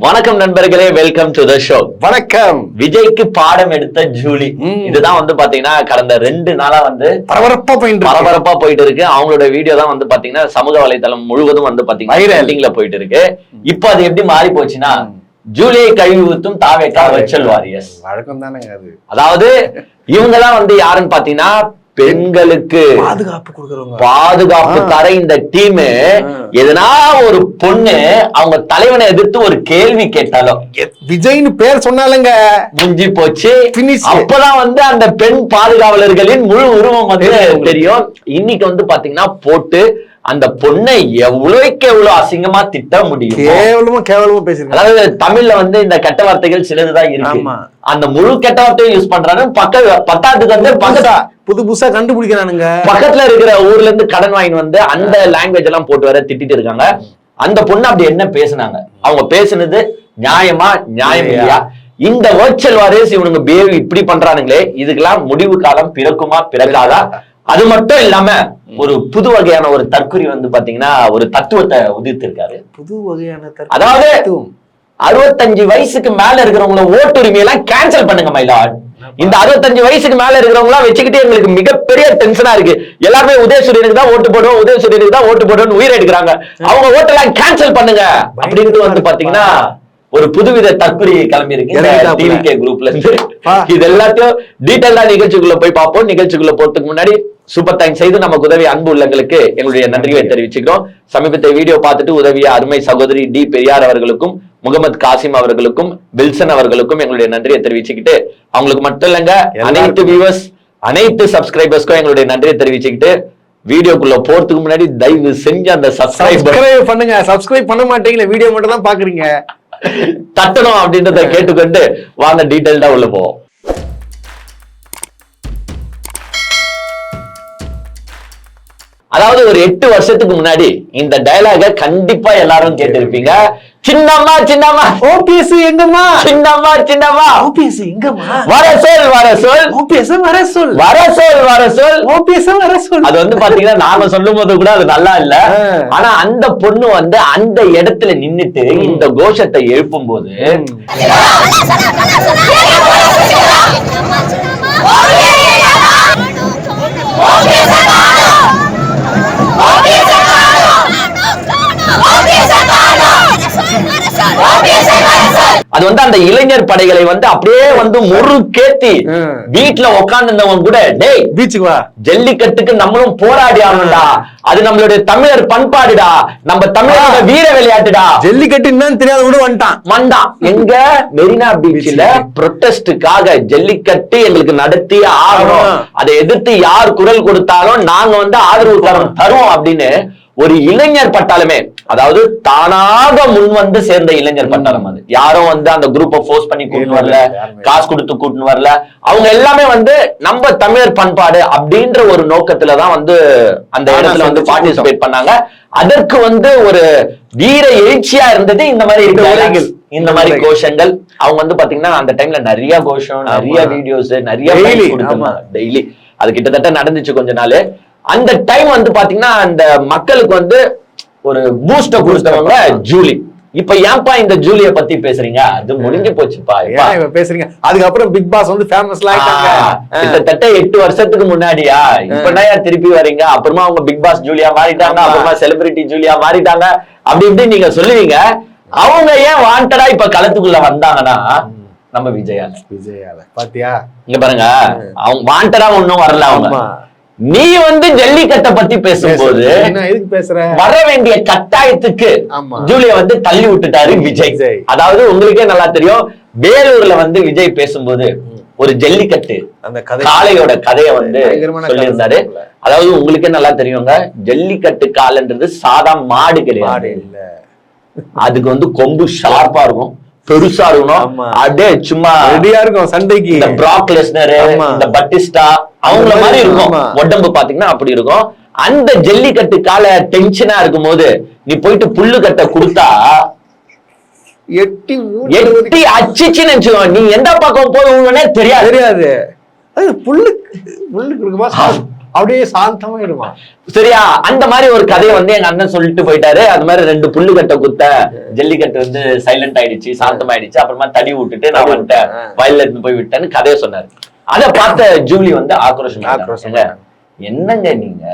வணக்கம் நண்பர்களே, welcome to the show. வணக்கம். விஜய்க்கு பாடம் எடுத்த ஜூலி, இதுதான் வந்து பாத்தீங்கன்னா கடந்த 2 நாளா வந்து பரபரப்பா போயிட்டு இருக்கு. அவங்களோட வீடியோ தான் வந்து பாத்தீங்கன்னா சமூக வலைதளம் முழுவதும் வந்து பாத்தீங்கன்னா போயிட்டு இருக்கு. இப்ப அது எப்படி மாறி போச்சுன்னா, ஜூலியை கழுவி ஊத்தும் தாவேகா வெர்ச்சுவல் வாரியர்ஸ். வழக்கம் தானங்க அது. அதாவது இவங்கதான் வந்து யாருன்னு பாத்தீங்கன்னா பெண்களுக்கு பாதுகாப்பு தர இந்த டீம். எதனா ஒரு பொண்ணு அவங்க தலைவனை எதிர்த்து ஒரு கேள்வி கேட்டாலும் விஜய்னு பேர் சொன்னாலங்க முடிஞ்சு போச்சு. அப்பதான் வந்து அந்த பெண் பாதுகாவலர்களின் முழு உருவம் வந்து தெரியும். இன்னைக்கு வந்து பாத்தீங்கன்னா போட்டு அந்த பொண்ணை எவ்வளவு அசிங்கமா திட்ட முடியும். கேவலமா பேசுறீங்க. அதாவது தமிழ்ல வந்து இந்த கெட்ட வார்த்தைகள் சிலதுதான் இருக்கு. அந்த முழு கெட்ட வார்த்தையை யூஸ் பண்றாங்க. பத்தாத்துக்கு வந்து புதுசா கண்டுபிடிக்கிறானுங்க. பக்கத்துல இருக்கிற ஊர்ல இருந்து கடன் வாங்கி வந்து அந்த லாங்குவேஜ் எல்லாம் போட்டு வர திட்டிட்டு இருக்காங்க. அந்த பொண்ணு அப்படி என்ன பேசுனாங்க? அவங்க பேசுனது நியாயம் இல்லையா? இந்த வெர்ச்சுவல் வாரியர்ஸ் இவனுங்க பிஹேவ் இப்படி பண்றானுங்களே, இதுக்கெல்லாம் முடிவு காலம் பிறக்குமா பிறக்காதா? அது மட்டும் இல்லாம ஒரு புது வகையான ஒரு தற்குறி வந்து பாத்தீங்கன்னா ஒரு தத்துவத்தை உதிர்த்திருக்காரு. புது வகையான அதாவது 65 வயசுக்கு மேல இருக்கிறவங்கள ஓட்டுரிமை எல்லாம் கேன்சல் பண்ணுங்க மயிலாட். இந்த 65 வயசுக்கு மேல இருக்கிறவங்க எல்லாம் வச்சுக்கிட்டு எங்களுக்கு மிகப்பெரிய டென்ஷனா இருக்கு. எல்லாருமே உதயசூரியனுக்கு தான் ஓட்டு போடுவோம், உதயசூரியனுக்கு தான் ஓட்டு போடுவோம் உயிர் எடுக்கிறாங்க. அவங்க ஓட்டெல்லாம் கேன்சல் பண்ணுங்க அப்படின்னு வந்து பாத்தீங்கன்னா ஒரு புதுவித தற்குறி கிளம்பி இருக்கு குரூப்ல இருந்து. இது எல்லாத்தையும் டீடைலா நிகழ்ச்சிக்குள்ள போய் பார்ப்போம். நிகழ்ச்சிக்குள்ள போறதுக்கு முன்னாடி சூப்பர் தேங்க்ஸ் செய்து நமக்கு உதவி அன்பு உள்ளங்களுக்கு எங்களுடைய நன்றியை தெரிவிச்சுக்கிறோம். சமீபத்தை வீடியோ பார்த்துட்டு உதவிய அருமை சகோதரி டி பெரியார் அவர்களுக்கும், முகமது காசிம் அவர்களுக்கும், வில்சன் அவர்களுக்கும் எங்களுடைய நன்றியை தெரிவிச்சுக்கிட்டு, அவங்களுக்கு மட்டும் இல்லைங்க அனைத்து வியூவர்ஸ் அனைத்து சப்ஸ்கிரைபர்ஸ்க்கும் எங்களுடைய நன்றியை தெரிவிச்சுக்கிட்டு, வீடியோக்குள்ள போறதுக்கு முன்னாடி தயவு செஞ்சு அந்த சப்ஸ்கிரைப் பண்ணுங்க. சப்ஸ்கிரைப் பண்ண மாட்டீங்களா? வீடியோ மட்டும் தான் பாக்குறீங்க, தட்டணும் அப்படின்றத கேட்டுக்கொண்டு வாங்க டீடைல்டா உள்ள போவோம். அதாவது ஒரு 8 வருஷத்துக்கு முன்னாடி இந்த டயலாக கண்டிப்பா எல்லாரும் கேட்டிருப்பீங்க. சின்னம்மா சின்னம்மா ஓபிஎஸ் எங்கம்மா, சின்னம்மா சின்னம்மா ஓபிஎஸ் எங்கம்மா, வர சொல் வர சொல் ஓபிஎஸ் வர சொல், வர சொல் வர சொல் ஓபிஎஸ் வர சொல். அது வந்து பாத்தீங்கன்னா நாம சொல்லும் போது கூட அது நல்லா இல்ல. ஆனா அந்த பொண்ணு வந்து அந்த இடத்துல நின்னுட்டு இந்த கோஷத்தை எழுப்பும் போது அது வந்து அந்த இளைஞர் படைகளை வந்து அப்படியே வந்து முறுக்கேத்தி வீட்டுல உட்கார்ந்து கூட டேய் பீச்சுக்கு வா, ஜல்லிக்கட்டுக்கு நம்மளும் போராடி ஆகணும்டா, அது நம்மளுடைய தமிழர் பண்பாடுடா, நம்ம தமிழரோட வீர விளையாட்டுடா. ஜல்லிக்கட்டு என்னன்னு தெரியாத கூட வந்தான் எங்க மெரினா பீச்ல ப்ரொட்டஸ்டுக்காக ஜல்லிக்கட்டு எங்களுக்கு நடத்தி ஆகணும், அதை எதிர்த்து யார் குரல் கொடுத்தாலும் நாங்க வந்து ஆதரவு தருவோம் அப்படின்னு ஒரு இளைஞர் பட்டாளமே, அதாவது தானாக முன் வந்து சேர்ந்த இளைஞர் பட்டாளம். அது யாரும் வந்து அந்த குரூப்பை ஃபோர்ஸ் பண்ணி கூட்டின்னு வரல, காசு கொடுத்து கூட்டின்னு வரல. அவங்க எல்லாமே வந்து நம்ம தமிழர் பண்பாடு அப்படின்ற ஒரு நோக்கத்துலதான் வந்து அந்த இடத்துல வந்து பார்ட்டிசிபேட் பண்ணாங்க. அதற்கு வந்து ஒரு வீர எழுச்சியா இருந்தது இந்த மாதிரி இந்த மாதிரி கோஷங்கள். அவங்க வந்து பாத்தீங்கன்னா அந்த டைம்ல நிறைய கோஷம், நிறைய வீடியோஸ், நிறைய டெய்லி அது கிட்டத்தட்ட நடந்துச்சு கொஞ்ச நாள். அந்த டைம் வந்து பாத்தீங்கன்னா அந்த மக்களுக்கு வந்து ஒரு பூஸ்ட கொடுத்தவங்க ஜூலி. இப்ப ஏன்பா இந்த ஜூலிய பத்தி பேசுறீங்க? அது முடிஞ்சு போச்சுப்பா பேசுறீங்க. அதுக்கப்புறம் பிக் பாஸ் வந்து ஃபேமஸ் ஆயிட்டாங்க. கிட்டத்தட்ட 8 வருஷத்துக்கு முன்னாடியா. இப்ப திருப்பி வரீங்க? அப்புறமா அவங்க பிக் பாஸ் ஜூலியா மாறிட்டாங்க, அப்புறமா செலிபிரிட்டி ஜூலியா மாறிட்டாங்க அப்படி இப்படி நீங்க சொல்லுவீங்க. அவங்க ஏன் வாண்டடா இப்ப களத்துக்குள்ள வந்தாங்கன்னா நம்ம விஜயால பாத்தியா? இங்க பாருங்க, அவங்க வாண்டடா ஒன்னும் வரல. அவங்க நீ வந்து ஜல்லிக்கட்டை பத்தி பேசும்போது வர வேண்டிய கட்டாயத்துக்கு ஜூலிய வந்து தள்ளி விட்டுட்டாரு விஜய். அதாவது உங்களுக்கே நல்லா தெரியும், வேலூர்ல வந்து விஜய் பேசும்போது ஒரு ஜல்லிக்கட்டு அந்த காளையோட கதையை வந்து சொல்லியிருந்தாரு. அதாவது உங்களுக்கே நல்லா தெரியுங்க, ஜல்லிக்கட்டு காலன்றது சாதா மாடு கிடையாது. அதுக்கு வந்து கொம்பு ஷார்ப்பா இருக்கும், பெருசா இருக்கணும், அப்படியே சும்மா ரெடியா இருக்கும் சண்டைக்கு. இந்த பிராக் லெஸ்னர், இந்த பட்டிஸ்டா அவங்கள மாதிரி இருக்கும் உடம்பு பாத்தீங்கன்னா அப்படி இருக்கும். அந்த ஜல்லிக்கட்டு கால டென்ஷனா இருக்கும் போது நீ போயிட்டு புல்லு கட்ட கொடுத்தா எட்டி அச்சிச்சுன்னு நினைச்சுக்கோ, நீ எந்த பக்கம் போய் தெரியாது. புல்லு புல்லு அப்படியே சாந்தமாயிடுவான். சரியா? அந்த மாதிரி ஒரு கதையை வந்து எங்க அண்ணன் சொல்லிட்டு போயிட்டாரு. அது மாதிரி 2 புல்லுக்கட்டை குத்த ஜல்லிக்கட்டு வந்து சைலண்ட் ஆயிடுச்சு, சாந்தம் ஆயிடுச்சு. அப்புறமா தடி விட்டுட்டு நான் வந்துட்டேன், வயல்ல இருந்து போய் விட்டேன்னு கதையை சொன்னாரு. அதை பார்த்த ஜூலி வந்து ஆக்ரோஷம், என்னங்க நீங்க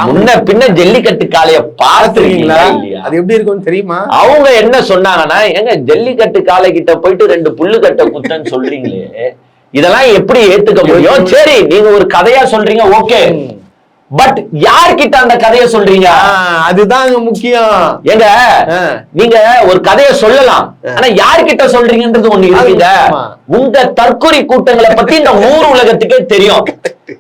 முன்ன பின்ன ஜல்லிக்கட்டு காளைய பார்த்துருக்கீங்களா இல்லையா? அது எப்படி இருக்கும்னு தெரியுமா? அவங்க என்ன சொன்னாங்கன்னா, எங்க ஜல்லிக்கட்டு காளை கிட்ட போயிட்டு 2 புல்லுக்கட்டை குத்தன்னு சொல்றீங்களே, இதெல்லாம் எப்படி ஏத்துக்க முடியும்? சரி, நீங்க ஒரு கதையா சொல்றீங்க, ஓகே. பட் யார்கிட்ட அந்த கதையை சொல்றீங்க? அதுதான் முக்கியம். ஏங்க நீங்க ஒரு கதையை சொல்லலாம், ஆனா யார்கிட்ட சொல்றீங்கன்றது ஒண்ணு இருக்குங்க. உங்க தற்கொலை கூட்டங்களை பத்தி இந்த ஊர் உலகத்துக்கே தெரியும்.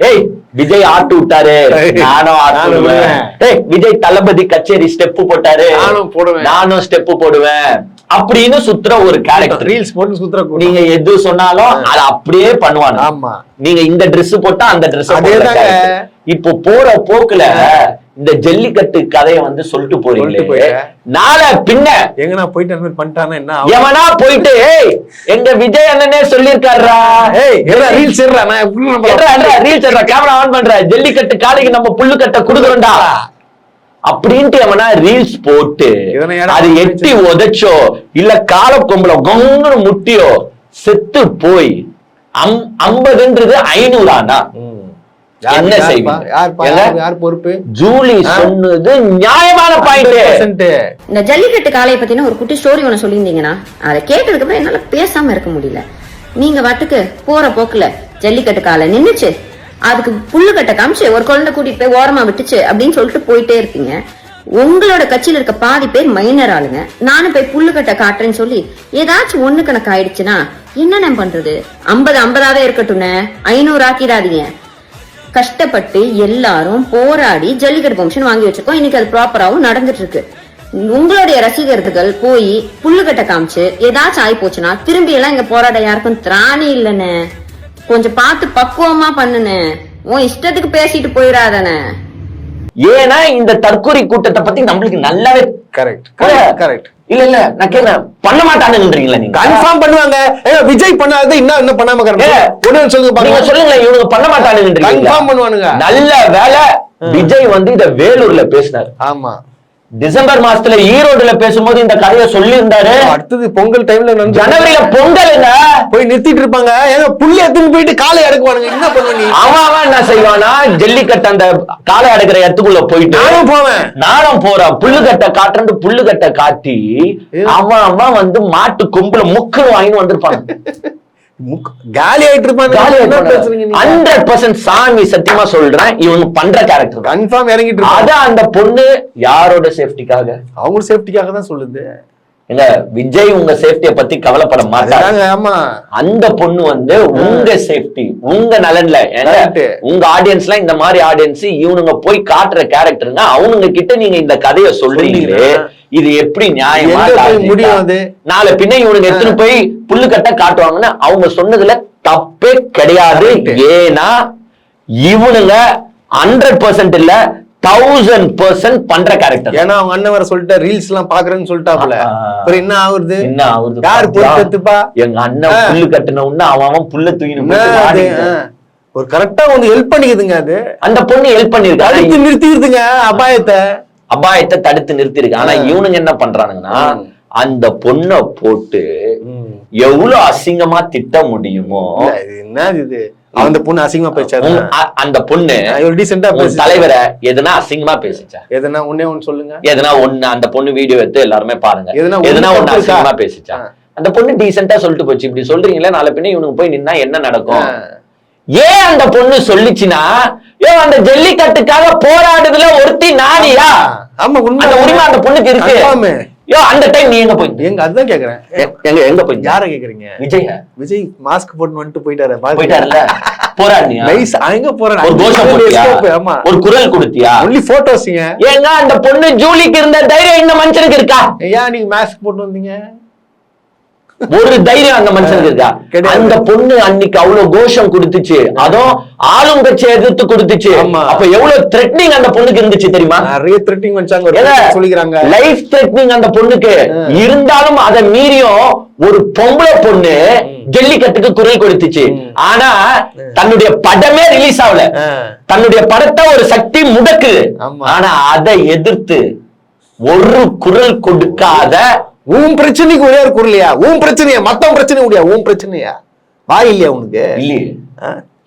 ஏய், விஜய் ஆட்டு விட்டாரு, நானும் ஆடுவேன். ஏய், விஜய் தளபதி கச்சேரி ஸ்டெப் போட்டாரு, நானும் ஸ்டெப் போடுவேன் அப்படின்னு சுத்துற ஒரு கேரக்டர். ரீல்ஸ் போட்டு சுத்துற. நீங்க எது சொன்னாலும் அதை அப்படியே பண்ணுவாங்க. ஆமா, நீங்க இந்த ட்ரெஸ் போட்டா அந்த ட்ரெஸ். இப்போ போற போக்குல இந்த ஜல்லிக்கட்டு கதையை வந்து சொல்லிட்டு போறீங்களே, நாளை பின்ன எங்கனா போயிட்டு அந்த மாதிரி பண்ணிட்டானா என்ன? எவனா போயிட்டு எங்க விஜய் அண்ணனே சொல்லிருக்காருடா, ரீல்ஸ் கேமரா ஆன் பண்ற, ஜல்லிக்கட்டு காலைக்கு நம்ம புல்லுக்கட்டை குடுக்குறோம்டா அப்படின்ட்டு எவனா ரீல்ஸ் போட்டு அது எட்டி உதைச்சோ இல்ல கால கொம்புல கொங்குன்னு முட்டியோ செத்து போய் 50ன்றது 500 ஆனா என்ன செய்வீங்க? ஜூலி சொன்னது நியாயமான பாயிண்ட். இந்த ஜல்லிக்கட்டு காளையை பத்தின ஒரு குட்டி ஸ்டோரி ஒண்ணு சொல்லியிருந்தீங்கன்னா அதை கேட்டதுக்கு அப்புறம் என்னால பேசாம இருக்க முடியல. நீங்க வாட்டுக்கு போற போக்குல ஜல்லிக்கட்டு காளை நின்னுச்சு, அதுக்கு புல்லுக்கட்டை காமிச்சு ஒரு குழந்தை கூட்டிட்டு போய் ஓரமா விட்டுச்சு அப்படின்னு சொல்லிட்டு போயிட்டே இருப்பீங்க. உங்களோட கட்சியில இருக்க பாதி பேர் மைனர் ஆளுங்க. நானும் போய் புல்லுக்கட்டை காட்டுறேன்னு சொல்லி ஏதாச்சும் ஒண்ணு கணக்கு ஆயிடுச்சுன்னா என்ன பண்றது? 50 இருக்கட்டும், 500 ஆக்கிடாதீங்க. கஷ்டப்பட்டு எல்லாரும் போராடி ஜல்லிக்கட்டு பெர்மிஷன் வாங்கி வச்சிருக்கோம். இன்னைக்கு அது ப்ராப்பராவும் நடந்துட்டு இருக்கு. உங்களுடைய ரசிகர்கள் போய் புல்லுக்கட்டை காமிச்சு ஏதாச்சும் ஆகி போச்சுன்னா திரும்பி எல்லாம் இங்க போராட யாருக்கும் திராணி இல்லன்னு. கொஞ்சம் பார்த்து பக்குவமா பண்ணுன, உன் இஷ்டத்துக்கு பேசிட்டு போயிடாதானே. ஏன்னா இந்த தற்கொலை கூட்டத்தை பத்தி நம்மளுக்கு நல்லாவே கரெக்ட் இல்ல நான் கேக்குறேன், பண்ண மாட்டானுன்றீங்களா? நீங்க கன்ஃபார்ம் பண்ணுவாங்க. என்ன பண்ணாத என்ன பண்ணாம சொல்லுங்க சொல்லுங்களேன், இவங்க பண்ண மாட்டானுன்றீங்க. கன்ஃபார்ம் பண்ணுவானுங்க. நல்ல வேலை விஜய் வந்து இத வேலூர்ல பேசினாரு. ஆமா, டிசம்பர் மாசத்துல ஈரோடுல பேசும்போது இந்த கதையை சொல்லி இருந்தாரு. அடுத்தது பொங்கல் டைம்ல ஜனவரியில பொங்கலுங்க போய் நிறுத்திட்டு இருப்பாங்க. ஏங்க புள்ளி எடுத்துன்னு போயிட்டு காலை அடக்குவானுங்க. என்ன பண்ணுவீங்க? அவன் என்ன செய்வானா, ஜல்லிக்கட்டு அந்த காலை அடக்குற இடத்துக்குள்ள போயிட்டு நானும் போறேன் புல்லுக்கட்டை காட்டுறது, புல்லுக்கட்டை காட்டி அவன் வந்து மாட்டு கொம்புல முக்குன்னு வாங்கி வந்திருப்பாங்க. காலி ஆயிட்டு இருப்பாங்க. 100% சாமி சத்தியமா சொல்றேன், இவங்க பண்ற கேரக்டர் கன்ஃபார்ம் இறங்கிட்டு. அதான் அந்த பொண்ணு யாரோட சேஃப்டிக்காக? அவங்க சேஃப்டிக்காக தான் சொல்லுது. இல்ல விஜய் உங்க சேஃப்டிய பத்தி கவலைப்பட மாட்டாங்க. ஆமா, அந்த பொண்ணு வந்து உங்க சேஃப்டி, உங்க நலன்ல. உங்க ஆடியன்ஸ்ல இந்த மாதிரி ஆடியன்ஸ் இவனுங்க போய் காட்டுற கேரக்டருங்க, அவனுங்க கிட்ட நீங்க இந்த கதையை சொல்றீங்களே, இது எப்படி நியாயமா முடியாது? நாளை பின்ன இவனுங்க எத்தனை போய் புல்லுக்கட்டை காட்டுவாங்கன்னு அவங்க சொன்னதுல தப்பே கிடையாது. ஏன்னா இவனுங்க 100% இல்ல 1000% பண்ற கேரக்டர். ஏன்னா அவங்க அண்ணன் வர சொல்லிட்டு ரீல்ஸ் எல்லாம் பாக்குறேன்னு சொல்லிட்டாப்ல. அப்புறம் என்ன ஆகுது? யாரு பொறுத்துப்பா? எங்க அண்ணன் புல்லு கட்டுன உடனே அவன் புல்ல தூக்கிட்டு ஒரு கரெக்டா வந்து ஹெல்ப் பண்ணிக்குதுங்க. அது அந்த பொண்ணு ஹெல்ப் பண்ணிருக்கு, தடுத்து நிறுத்திடுதுங்க. அபாயத்தை தடுத்து நிறுத்திருக்கு. ஆனா இவனுங்க என்ன பண்றானுங்கன்னா, அந்த பொண்ணை போட்டு எவ்வளவு அசிங்கமா திட்ட முடியுமோ. என்ன இது? அந்த பொண்ணு அசிங்கமா பேசாரு. அந்த பொண்ணு டீசென்ட்டா தலைவரை எதுனா அசிங்கமா பேசிச்சா? எதுனா ஒண்ணே ஒண்ணு சொல்லுங்க. எதுனா ஒண்ணு அந்த பொண்ணு வீடியோ எடுத்து எல்லாருமே பாருங்க. எதுனா ஒண்ணு அசிங்கமா பேசிச்சா? அந்த பொண்ணு டீசென்ட்டா சொல்லிட்டு போச்சு. இப்படி சொல்றீங்களே, நாளை பின்ன இவனுக்கு போய் நின்னா என்ன நடக்கும்? ஏன் அந்த பொண்ணு சொல்லிச்சுன்னா, அந்த ஜல்லிக்கட்டுக்காக போராடுறதுல ஒருத்தி நானியா? ஆமா, அந்த உரிமை அந்த பொண்ணுக்கு இருக்கு. அந்த டைம் நீ எங்க போய்? எங்க அதுதான் கேக்குறேன். எங்க போய்? யார கேக்குறீங்க? விஜய் மாஸ்க் போட்டு வந்துட்டு போயிட்டாருல்ல. போராடுனியா? எங்க போறாரு? ஒரு கோஷம் போட்டியா? ஒரு குரல் கொடுத்தியா? ஒன்லி போட்டோஸ்ங்க. ஏங்க அந்த பொண்ணு ஜூலிக்கு இருந்த தைரியம் இந்த மனுஷனுக்கு இருக்கா? ஏன் நீங்க மாஸ்க் போட்டு வந்தீங்க? ஒரு தைரியம் அந்த மனுஷனுக்கு இருக்கா? அந்த பொண்ணு அன்னைக்கு அவ்வளவு கோஷம் கொடுத்துச்சு, அதுவும் ஆளும் கட்சி எதிர்த்து கொடுத்துச்சு. அப்ப எவ்வளவு த்ரெட்னிங் அந்த பொண்ணுக்கு இருந்துச்சு தெரியுமா? நிறைய த்ரெட்னிங் வச்சாங்க, சொல்லிக்கிறாங்க. லைஃப் த்ரெட்னிங் அந்த பொண்ணுக்கு இருந்தாலும் அதை மீறியும் ஒரு பொம்பளை பொண்ணு ஜல்லிக்கட்டுக்கு குரல் கொடுத்துச்சு. ஆனா தன்னுடைய படமே ரிலீஸ் ஆகல, தன்னுடைய படத்தை ஒரு சக்தி முடக்குது. ஆனா அதை எதிர்த்து ஒரு குரல் கொடுக்காத, உன் பிரச்சனைக்கு ஒரே ஒரு குரலையா? உன் பிரச்சனையா? மத்தவன் பிரச்சனை முடியா? உன் பிரச்சனையா? வாய் இல்லையா உனக்கு? இல்லையே.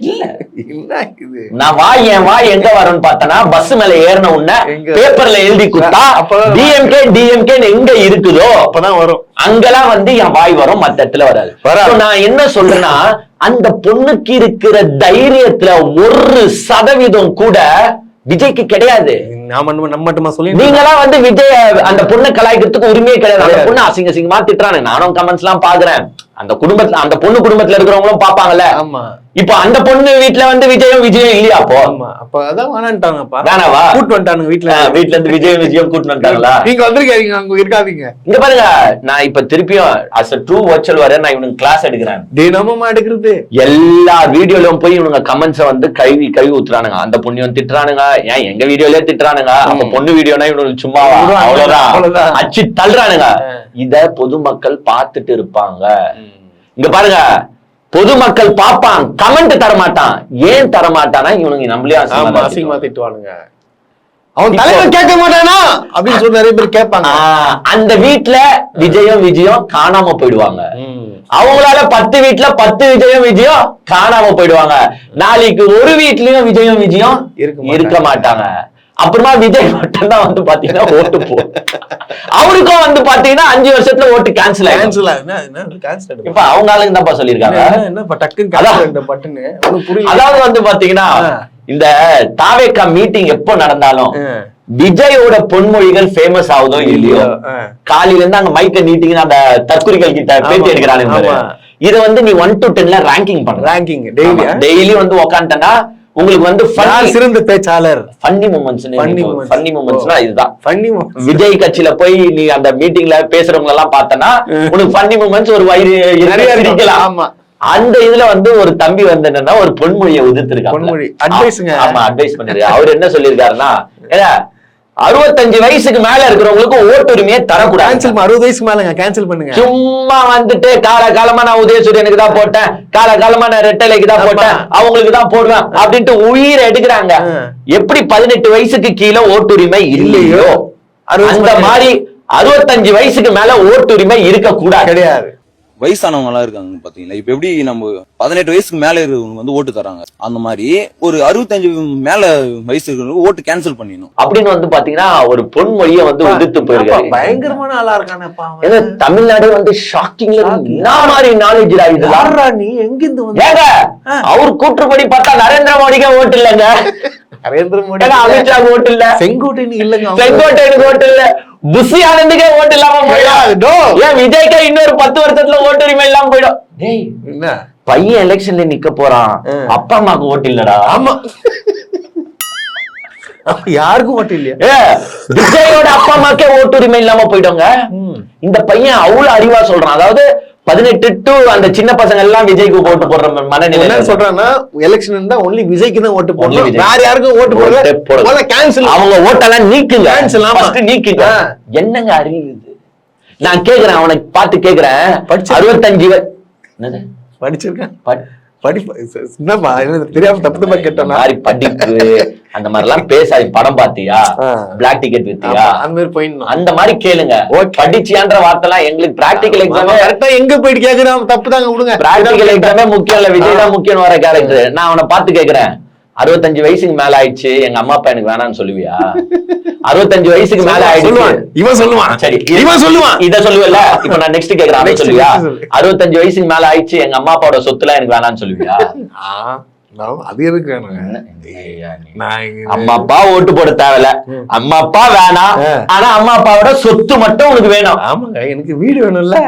இல்ல என்ன இது? நான் என் வாய் எங்க வரும்னு பார்த்தனா, பஸ் மேல ஏறின உடனே பேப்பர்ல எழுதி குத்தா டிஎம்கே எங்க இருக்குதோ அப்பதான் வரும். அங்கெல்லாம் வந்து என் வாய் வரும், மத்த இடத்துல வராது. நான் என்ன சொல்றேன்னா, அந்த பொண்ணுக்கு இருக்கிற தைரியத்துல 1% கூட விஜய்க்கு கிடையாது. நீங்களாம் வந்து விஜய் அந்த பொண்ணை கலாய்க்கிறதுக்கு உரிமையே கிடையாது. அந்த பொண்ணு அசிங்க அசிங்கமா திட்டுறானு நானும் கமெண்ட்ஸ் எல்லாம் பாக்குறேன். அந்த குடும்பத்துல, அந்த பொண்ணு குடும்பத்துல இருக்கிறவங்களும் பாப்பாங்கல்ல. இப்ப அந்த பொண்ணு வீட்டுல வந்து விஜயம் இல்லையா? அப்போ அதான் வேணான்ட்டாங்கப்பா. வேணாவா? கூட்டு வந்துட்டானுங்க வீட்டுல இருந்து விஜயம் கூட்டு வந்துட்டாங்களா? நீங்க வந்திருக்கீங்க, அங்க இருக்காதீங்க. இங்க பாருங்க, நான் இப்ப திருப்பியும் as a true virtual warrior நான் இவனுக்கு கிளாஸ் எடுக்கிறேன். தினமும் எடுக்கிறது. எல்லா வீடியோலயும் போய் இவனுங்க கமெண்ட்ஸ வந்து கழுவி ஊத்துறானுங்க. அந்த பொண்ணையும் திட்டுறானுங்க, ஏன் எங்க வீடியோலயே திட்டுறானுங்க. அப்ப பொண்ணு வீடியோனா இவனுக்கு சும்மாவா? அவ்வளவுதான், அச்சு தள்ளுறானுங்க. இத பொதுமக்கள் பார்த்துட்டு இருப்பாங்க. இங்க பாருங்க, பொதுமக்கள் பாப்பான், கமெண்ட் தரமாட்டான். ஏன் தரமாட்டானா, இவனுங்க நம்மளே அசிங்கமா திட்டுவானுங்க. அவன் தலைவர் கேட்க மாட்டானா அப்படின்னு சொல்லி நிறைய பேர் கேட்பாங்க. அந்த வீட்டுல விஜயம் காணாம போயிடுவாங்க. அவங்களால 10 வீட்டுல 10 விஜயம் காணாம போயிடுவாங்க. நாளைக்கு ஒரு வீட்லயும் விஜயம் இருக்க மாட்டாங்க. அப்புறமா விஜய் மட்டும் தான் வந்து பாத்தீங்கன்னா ஓட்டு போ, அவருக்கும் வந்து பாத்தீங்கன்னா 5 வருஷத்துல ஓட்டு கேன்சல் ஆயிடும். இப்ப அவங்க ஆளுங்க தான் சொல்லிருக்காங்க. அதாவது வந்து பாத்தீங்கன்னா, இந்த தாவேக்கா மீட்டிங் எப்போ நடந்தாலும் விஜயோட பொன்மொழிகள் ஃபேமஸ் ஆகுதோ இல்லையோ, காலையில இருந்து அங்க மைக்க நீட்டிங்கன்னா அந்த தற்குறிகள் கிட்ட பேட்டி எடுக்கிறாங்க. இதை வந்து நீ 1 to 10 ரேங்கிங் பண்ண, டெய்லி வந்து உக்காந்துட்டா உங்களுக்கு வந்து சிறந்த பேச்சாளர். ஃபன்னி மூமெண்ட்ஸ்னா இதுதான். விஜய் கட்சியில போய் நீ அந்த மீட்டிங்ல பேசுறவங்க எல்லாம் பார்த்தனா உனக்கு ஃபன்னி மூமெண்ட்ஸ் ஒரு வயிறு நிறைய இருக்கலாம். அந்த இதுல வந்து ஒரு தம்பி வந்து என்னன்னா ஒரு பொன்மொழியை உதிர்த்திருக்காங்க. அட்வைஸ் பண்ணிருக்காரு. அவர் என்ன சொல்லியிருக்காருன்னா, 65 வயசுக்கு மேல இருக்கிறவங்களுக்கு ஓட்டுரிமையை தரக்கூடாது. 60 வயசுக்கு மேல கேன்சல் பண்ணுங்க. சும்மா வந்துட்டு காலகாலமா நான் உதயசூரியனுக்கு தான் போட்டேன், காலகாலமா நான் ரெட்டலைக்கு தான் போட்டேன், அவங்களுக்கு தான் போடுவேன் அப்படின்ட்டு உயிரை எடுக்கிறாங்க. எப்படி 18 வயசுக்கு கீழே ஓட்டுரிமை இல்லையோ அந்த மாதிரி 65 வயசுக்கு மேல ஓட்டுரிமை இருக்க கூடாது. கிடையாது. வயசானவங்க எல்லாம் இருக்காங்க பாத்தீங்களா, இப்ப எப்படி நம்ம 18 வயசுக்கு மேல இருக்கிறவங்க வந்து ஓட்டு தராங்க, அந்த மாதிரி ஒரு 65 மேல வயசு இருக்கிறவங்க ஓட்டு கேன்சல் பண்ணிடணும் அப்படின்னு வந்து பாத்தீங்கன்னா ஒரு பொன்மொழியை வந்து உதிர்த்து போயிருக்காரு. பயங்கரமான ஆளா இருக்கானப்பா. தமிழ்நாடு வந்து ஷாக்கிங்ல மாதிரி நாலேஜ் ஆயிடுது. நீ எங்கிருந்து அவர் கூற்றுப்படி பார்த்தா நரேந்திர மோடிக்கே ஓட்டு இல்லைங்க. நரேந்திர மோடி, அமித்ஷா ஓட்டு இல்ல, செங்கோட்டையன் இல்லங்க, செங்கோட்டையனுக்கு ஓட்டு இல்ல, புஷி ஆனந்துக்கே ஓட்டு இல்லாம போயிடும். ஏன் விஜய்க்கு இன்னொரு 10 வருஷத்துல ஓட்டுரிமை இல்லாம போயிடும். என்ன பையன் எலெக்ஷன்ல நிக்க போறான், அப்பா அம்மாக்கு ஓட்டு இல்லடா. ஆமா, யாருக்கும் ஓட்டு இல்லையா? விஜயோட அப்பா அம்மாக்கே ஓட்டுரிமை இல்லாம போயிடுங்க. இந்த பையன் அவ்வளவு அறிவா சொல்றான். அதாவது 18 to அந்த சின்ன பசங்க எல்லாம் விஜய்க்கு ஓட்டு போடுற மனநிலை. என்ன சொல்றான்னா, எலெக்ஷன் இருந்தா ஒன்லி விஜய்க்கு தான் ஓட்டு போடணும், வேற யாருக்கும் ஓட்டு போடல, கேன்சல். அவங்க ஓட்டெல்லாம் நீக்குங்க, நீக்குங்க. என்னங்க அறிவு இது? நான் கேக்குறேன், அவனை பார்த்து கேக்குறேன், 65 படிச்சிருக்கேன், என்னப்பா தெரியாம தப்பு கேட்டோம்னா படிப்பு அந்த மாதிரி எல்லாம் பேசாது. படம் பாத்தியா, பிளாக் டிக்கெட் வித்தியா, அந்த மாதிரி போயிடணும். அந்த மாதிரி கேளுங்க. படிச்சியான்ற வார்த்தை எல்லாம் எங்களுக்கு பிராக்டிகல் எக்ஸாம் கரெக்டா எங்க போயிட்டு கேக்குறான், தப்பு தாங்க விடுங்க. பிராக்டிகல் எக்ஸாமே முக்கியம் இல்ல, விஜய் தான் முக்கியம் வர கேரக்டர். நான் அவனை பார்த்து கேக்குறேன், 65 வயசுக்கு மேல ஆயிடுச்சு, எங்க அம்மா அப்பா எனக்கு வேணாம்னு சொல்லுவியா? 65 வயசுக்கு மேல ஆயிடுச்சு இவன் சொல்லுவான். சரி, இவன் சொல்லுவான், இத சொல்லுவல. இப்ப நான் நெக்ஸ்ட் கேக்குறேன், அதை சொல்லுவியா? 65 வயசுக்கு மேல ஆயிடுச்சு, எங்க அம்மா அப்பாவோட சொத்துல எனக்கு வேணாம்னு சொல்லுவியா? அது எதுக்கு? அம்மா அப்பா ஓட்டு போட தேவையில்ல, அம்மா அப்பா வேணாம், ஆனா அம்மா அப்பாவோட சொத்து மட்டும் உனக்கு வேணும். ஆமாங்க, எனக்கு வீடு வேணும்ல.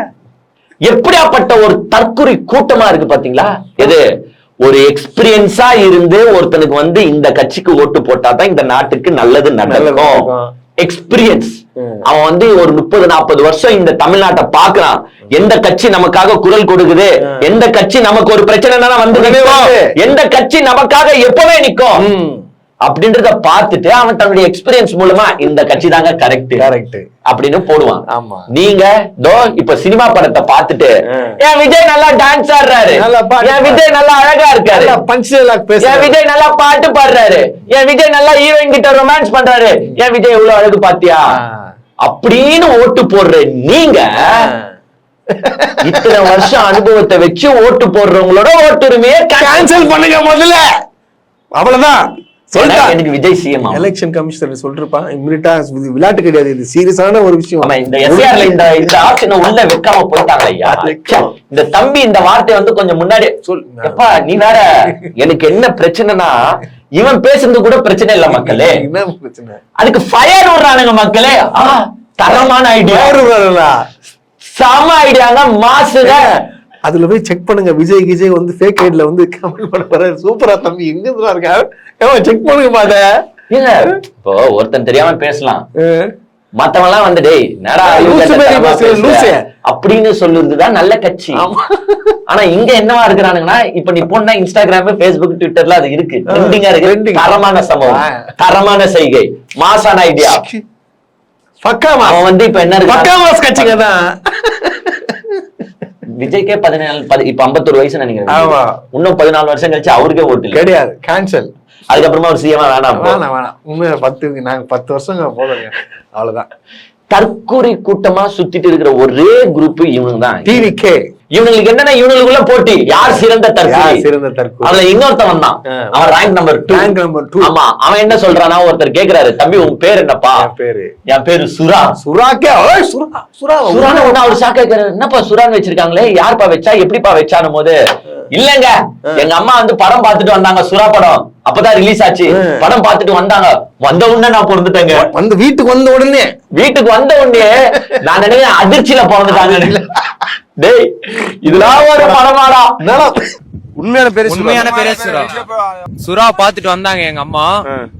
எப்படியாப்பட்ட ஒரு தற்குறி கூட்டமா இருக்கு பாத்தீங்களா? எது ஒரு எக்ஸ்பீரியன்ஸா இருந்து ஒருத்தனுக்கு வந்து இந்த கட்சிக்கு ஓட்டு போட்டாதான் இந்த நாட்டுக்கு நல்லது நடக்கும். எக்ஸ்பீரியன்ஸ். அவன் வந்து ஒரு 30-40 வருஷம் இந்த தமிழ்நாட்டை பாக்குறான். எந்த கட்சி நமக்காக குரல் கொடுக்குது, எந்த கட்சி நமக்கு ஒரு பிரச்சனை வந்து, எந்த கட்சி நமக்காக எப்பவே நிக்கும். அப்படின்றத பார்த்துட்டு அவன் தன்னுடைய எக்ஸ்பீரியன்ஸ் மூலமா இந்த கட்சி தாங்க கரெக்ட் அப்படின்னு போடுவான். ஆமா. நீங்க இப்ப சினிமா படத்தை பார்த்துட்டு என் விஜய் நல்லா டான்ஸ் ஆடுறாரு, என் விஜய் நல்லா அழகா இருக்காரு, என் விஜய் நல்லா பாட்டு பாடுறாரு, என் விஜய் நல்லா ஹீரோயின் கிட்ட ரொமான்ஸ் பண்றாரு, என் விஜய் எவ்வளவு அழகு பாத்தியா அப்படின்னு ஓட்டு போடுற நீங்க இத்தனை வருஷம் அனுபவத்தை வச்சு ஓட்டு போடுறவங்களோட ஓட்டுரிமையை கேன்சல் பண்ணுங்க முதல்ல. அவ்வளவுதான். எனக்கு விஜய் சிஎம் எலெக்ஷன் கமிஷனர் சொல்லிருப்பான் இமிடியேட்டா. விளையாட்டு கிடையாது, இது சீரியஸான ஒரு விஷயம். இந்த எஸ்ஆர்ல இந்த ஆப்ஷனை உள்ள வைக்காம போயிட்டாங்க ஐயா. இந்த தம்பி இந்த வார்த்தை வந்து கொஞ்சம் முன்னாடி எப்பா நீ வேற. எனக்கு என்ன பிரச்சனைனா இவன் பேசுறது கூட பிரச்சனை இல்ல மக்களே, என்ன பிரச்சனை அதுக்கு ஃபயர் விடுறானுங்க மக்களே. தரமான ஐடியா, செம ஐடியாங்க, மாசுங்க. அதுல போய் செக் பண்ணுங்க. விஜய் வந்து ஃபேக் ஐடில வந்து கமெண்ட் பண்ண போறாரு. சூப்பரா தம்பி எங்க இருந்தா இருக்க செக் பண்ணுங்க பாத. இப்போ ஒருத்தன் தெரியாம பேசலாம், மத்தவங்க எல்லாம் வந்து டேய் நேரா அப்படின்னு சொல்லுறதுதான் நல்ல கட்சி. ஆனா இங்க என்னவா இருக்கிறானுங்கன்னா இப்ப நீ போனா இன்ஸ்டாகிராம், பேஸ்புக், ட்விட்டர்ல அது இருக்கு, ட்ரெண்டிங்கா இருக்கு. தரமான சம்பவம், தரமான செய்கை, மாசான ஐடியா. அவன் வந்து இப்ப என்ன இருக்கு கட்சிங்க தான். விஜய்க்கே 14 இப்ப 51 வயசு நினைக்கிறேன். இன்னும் 14 வருஷம் கழிச்சு அவருக்கே ஓட்டு கிடையாது, கேன்சல். அதுக்கப்புறமா ஒரு சிஎம் வேணாம். உண்மையா 10 வருஷம் போதுங்க, அவ்வளவுதான். தற்கொலை கூட்டமா சுத்திட்டு இருக்கிற ஒரே குரூப் இவனுங்க தான், டிவிகே. இவங்களுக்கு என்னன்னா இவங்களுக்குள்ள போட்டி, யார் சிறந்த தற்கொலை. அதுல இன்னொருத்தவன் தான், அவன் ரேங்க் நம்பர் 2. ஆமா, அவன் என்ன சொல்றானா, ஒருத்தர் கேக்குறாரு, தம்பி உங்க பேர் என்னப்பா? என் பேரு சுரா. சுராக்கே சுரான்னு ஒண்ணு அவர் ஷாக் ஆயிட்டாரு. என்னப்பா சுரான்னு வச்சிருக்காங்களே, யாருப்பா வச்சா, எப்படிப்பா வச்சானும் போது, இல்லங்க எங்க அம்மா வந்து படம் பார்த்துட்டு வந்தாங்க, சுறா படம் அப்பதான் ரிலீஸ் ஆச்சு, படம் பார்த்துட்டு வந்தாங்க, வந்த உடனே நான் பிறந்துட்டேங்க. வந்து வீட்டுக்கு வந்த உடனே நான் நினைக்கிறேன் அதிர்ச்சியில பிறந்துட்டாங்க. டேய் இதெல்லாம் ஒரு படமாடா. உண்மையான பேரு சுரா. சுறா பாத்துட்டு வந்தாங்க எங்க அம்மா,